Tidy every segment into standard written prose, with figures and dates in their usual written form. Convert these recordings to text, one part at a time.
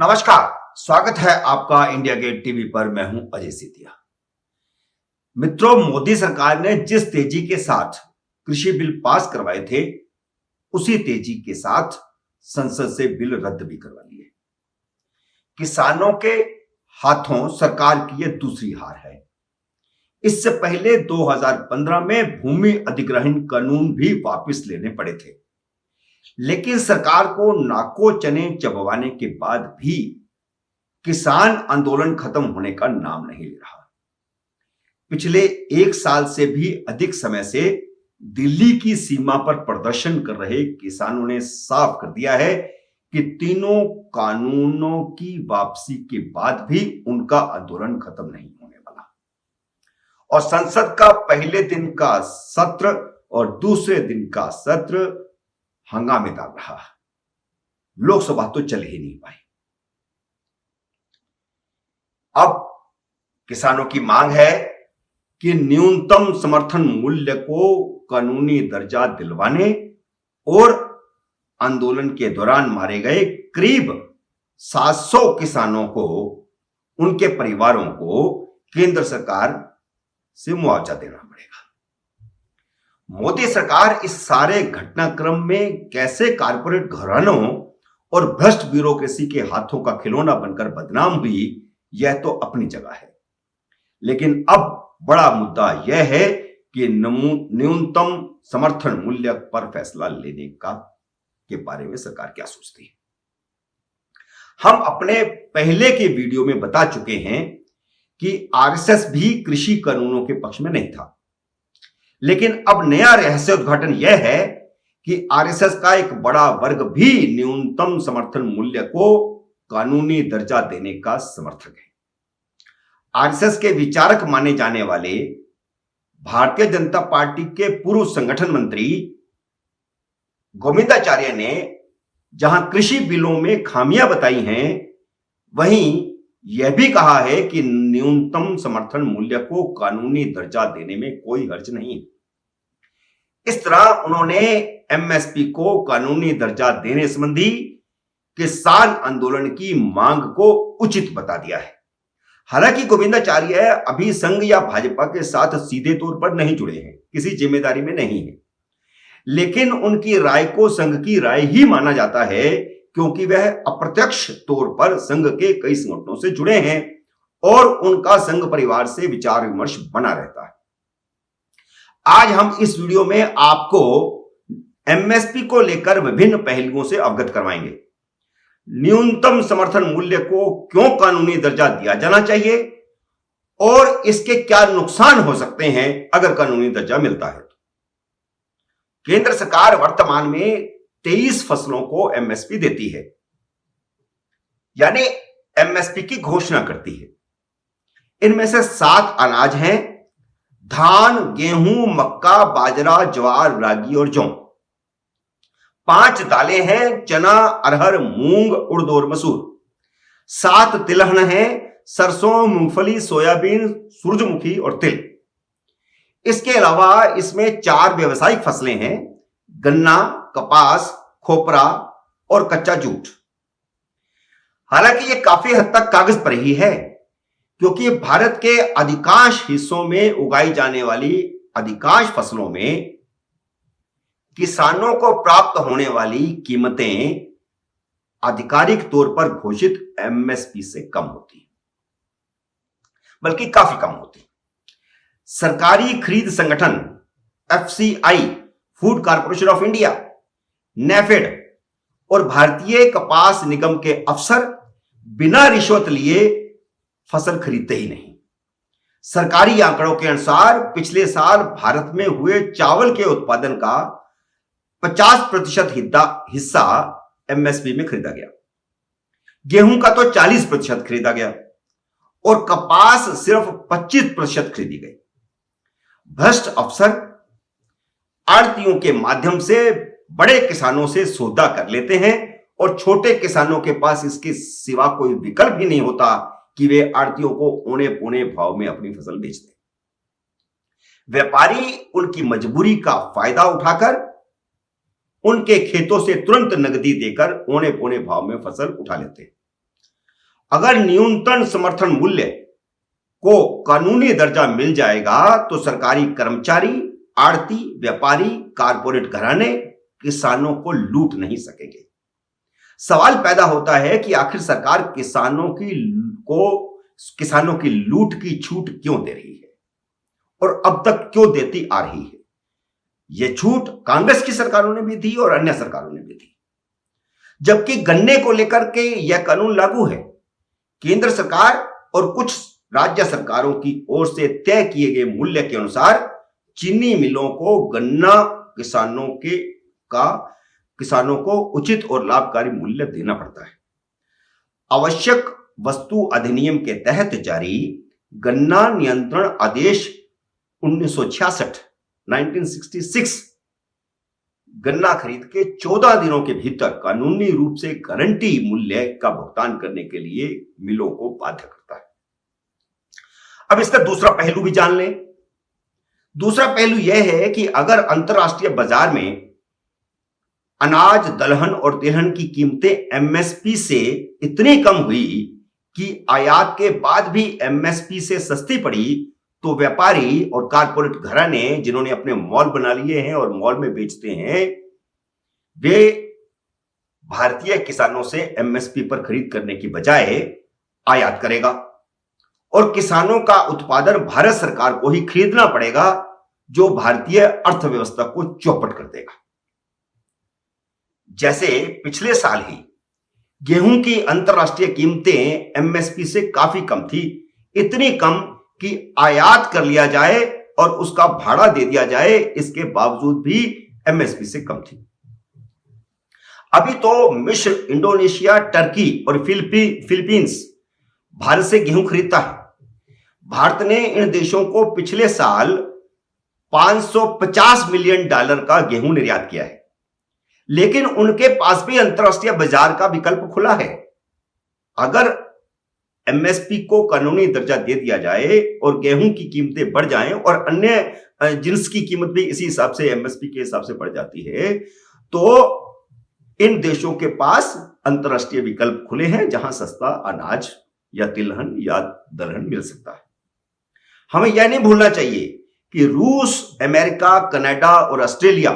नमस्कार। स्वागत है आपका इंडिया गेट टीवी पर। मैं हूं अजय सिधिया। मित्रों, मोदी सरकार ने जिस तेजी के साथ कृषि बिल पास करवाए थे, उसी तेजी के साथ संसद से बिल रद्द भी करवा लिए। किसानों के हाथों सरकार की यह दूसरी हार है। इससे पहले 2015 में भूमि अधिग्रहण कानून भी वापस लेने पड़े थे, लेकिन सरकार को नाको चने चबवाने के बाद भी किसान आंदोलन खत्म होने का नाम नहीं ले रहा। पिछले एक साल से भी अधिक समय से दिल्ली की सीमा पर प्रदर्शन कर रहे किसानों ने साफ कर दिया है कि तीनों कानूनों की वापसी के बाद भी उनका आंदोलन खत्म नहीं होने वाला। और संसद का पहले दिन का सत्र और दूसरे दिन का सत्र हंगामेदार रहा। लोकसभा तो चल ही नहीं पाई। अब किसानों की मांग है कि न्यूनतम समर्थन मूल्य को कानूनी दर्जा दिलवाने और आंदोलन के दौरान मारे गए करीब 700 किसानों को, उनके परिवारों को केंद्र सरकार से मुआवजा देना पड़ेगा। मोदी सरकार इस सारे घटनाक्रम में कैसे कारपोरेट घरानों और भ्रष्ट ब्यूरोक्रेसी के हाथों का खिलौना बनकर बदनाम हुई, यह तो अपनी जगह है। लेकिन अब बड़ा मुद्दा यह है कि न्यूनतम समर्थन मूल्य पर फैसला लेने के बारे में सरकार क्या सोचती है। हम अपने पहले के वीडियो में बता चुके हैं कि आरएसएस भी कृषि कानूनों के पक्ष में नहीं था, लेकिन अब नया रहस्य उद्घाटन यह है कि आरएसएस का एक बड़ा वर्ग भी न्यूनतम समर्थन मूल्य को कानूनी दर्जा देने का समर्थक है। आरएसएस के विचारक माने जाने वाले भारतीय जनता पार्टी के पूर्व संगठन मंत्री गोविंदाचार्य ने जहां कृषि बिलों में खामियां बताई हैं, वहीं यह भी कहा है कि न्यूनतम समर्थन मूल्य को कानूनी दर्जा देने में कोई हर्ज नहीं। इस तरह उन्होंने एमएसपी को कानूनी दर्जा देने संबंधी किसान आंदोलन की मांग को उचित बता दिया है। हालांकि गोविंदाचार्य अभी संघ या भाजपा के साथ सीधे तौर पर नहीं जुड़े हैं, किसी जिम्मेदारी में नहीं है, लेकिन उनकी राय को संघ की राय ही माना जाता है, क्योंकि वह अप्रत्यक्ष तौर पर संघ के कई संगठनों से जुड़े हैं और उनका संघ परिवार से विचार विमर्श बना रहता है। आज हम इस वीडियो में आपको एमएसपी को लेकर विभिन्न पहलुओं से अवगत करवाएंगे। न्यूनतम समर्थन मूल्य को क्यों कानूनी दर्जा दिया जाना चाहिए और इसके क्या नुकसान हो सकते हैं अगर कानूनी दर्जा मिलता है। केंद्र सरकार वर्तमान में 23 फसलों को एमएसपी देती है, यानी एमएसपी की घोषणा करती है। इनमें से 7 अनाज हैं: धान, गेहूं, मक्का, बाजरा, ज्वार, रागी और जौ। 5 दालें हैं: चना, अरहर, मूंग, उड़द और मसूर। 7 तिलहन हैं: सरसों, मूंगफली, सोयाबीन, सूरजमुखी और तिल। इसके अलावा इसमें 4 व्यावसायिक फसलें हैं: गन्ना, कपास, खोपरा और कच्चा जूट। हालांकि यह काफी हद तक कागज पर ही है, क्योंकि भारत के अधिकांश हिस्सों में उगाई जाने वाली अधिकांश फसलों में किसानों को प्राप्त होने वाली कीमतें आधिकारिक तौर पर घोषित एमएसपी से कम होती, बल्कि काफी कम होती। सरकारी खरीद संगठन FCI, food corporation of India, NAFED और भारतीय कपास निगम के अफसर बिना रिश्वत लिए फसल खरीदते ही नहीं। सरकारी आंकड़ों के अनुसार पिछले साल भारत में हुए चावल के उत्पादन का 50% हिस्सा एमएसपी में खरीदा गया, गेहूं का तो 40% खरीदा गया और कपास सिर्फ 25% खरीदी गई। भ्रष्ट अफसर आड़तियों के माध्यम से बड़े किसानों से सौदा कर लेते हैं और छोटे किसानों के पास इसके सिवा कोई विकल्प ही नहीं होता कि वे आड़तियों को औने पौने भाव में अपनी फसल बेच दें। व्यापारी उनकी मजबूरी का फायदा उठाकर उनके खेतों से तुरंत नकदी देकर औने पौने भाव में फसल उठा लेते हैं। अगर न्यूनतम समर्थन मूल्य को कानूनी दर्जा मिल जाएगा तो सरकारी कर्मचारी, आड़ती, व्यापारी, कारपोरेट घराने किसानों को लूट नहीं सकेंगे। सवाल पैदा होता है कि आखिर सरकार किसानों की लूट की छूट क्यों दे रही है और अब तक क्यों देती आ रही है। यह छूट कांग्रेस की सरकारों ने भी दी और अन्य सरकारों ने भी दी। जबकि गन्ने को लेकर के यह कानून लागू है। केंद्र सरकार और कुछ राज्य सरकारों की ओर से तय किए गए मूल्य के अनुसार चीनी मिलों को गन्ना किसानों को उचित और लाभकारी मूल्य देना पड़ता है। आवश्यक वस्तु अधिनियम के तहत जारी गन्ना नियंत्रण आदेश 1966 गन्ना खरीद के 14 दिनों के भीतर कानूनी रूप से गारंटी मूल्य का भुगतान करने के लिए मिलों को बाध्य करता है। अब इसका दूसरा पहलू भी जान लें। दूसरा पहलू यह है कि अगर अंतरराष्ट्रीय बाजार में अनाज, दलहन और तिलहन की कीमतें एमएसपी से इतनी कम हुई कि आयात के बाद भी एमएसपी से सस्ती पड़ी, तो व्यापारी और कारपोरेट घराने जिन्होंने अपने मॉल बना लिए हैं और मॉल में बेचते हैं, वे भारतीय किसानों से एमएसपी पर खरीद करने की बजाय आयात करेगा और किसानों का उत्पादन भारत सरकार को ही खरीदना पड़ेगा, जो भारतीय अर्थव्यवस्था को चौपट कर देगा। जैसे पिछले साल ही गेहूं की अंतरराष्ट्रीय कीमतें एमएसपी से काफी कम थी, इतनी कम कि आयात कर लिया जाए और उसका भाड़ा दे दिया जाए, इसके बावजूद भी एमएसपी से कम थी। अभी तो मिस्र, इंडोनेशिया, टर्की और फिलीपींस भारत से गेहूं खरीदता है। भारत ने इन देशों को पिछले साल $550 मिलियन का गेहूं निर्यात किया है, लेकिन उनके पास भी अंतरराष्ट्रीय बाजार का विकल्प खुला है। अगर एमएसपी को कानूनी दर्जा दे दिया जाए और गेहूं की कीमतें बढ़ जाएं और अन्य जिन्स की कीमत भी इसी हिसाब से एमएसपी के हिसाब से बढ़ जाती है, तो इन देशों के पास अंतरराष्ट्रीय विकल्प खुले हैं जहां सस्ता अनाज या तिलहन या दलहन मिल सकता है। हमें यह नहीं भूलना चाहिए कि रूस, अमेरिका, कनाडा और ऑस्ट्रेलिया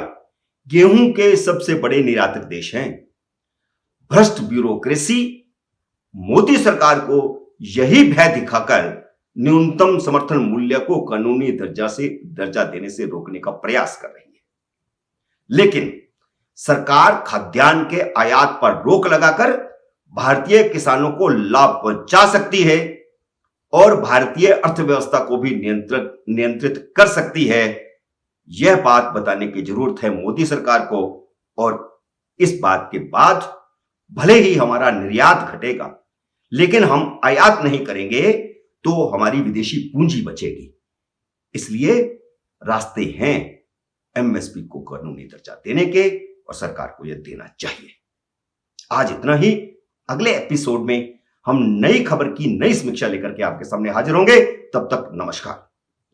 गेहूं के सबसे बड़े निर्यातक देश हैं। भ्रष्ट ब्यूरोक्रेसी मोदी सरकार को यही भय दिखाकर न्यूनतम समर्थन मूल्य को कानूनी दर्जा देने से रोकने का प्रयास कर रही है। लेकिन सरकार खाद्यान्न के आयात पर रोक लगाकर भारतीय किसानों को लाभ पहुंचा सकती है और भारतीय अर्थव्यवस्था को भी नियंत्रित कर सकती है। यह बात बताने की जरूरत है मोदी सरकार को, और इस बात के बाद भले ही हमारा निर्यात घटेगा, लेकिन हम आयात नहीं करेंगे तो हमारी विदेशी पूंजी बचेगी। इसलिए रास्ते हैं एमएसपी को कानूनी दर्जा देने के, और सरकार को यह देना चाहिए। आज इतना ही। अगले एपिसोड में हम नई खबर की नई समीक्षा लेकर के आपके सामने हाजिर होंगे। तब तक नमस्कार।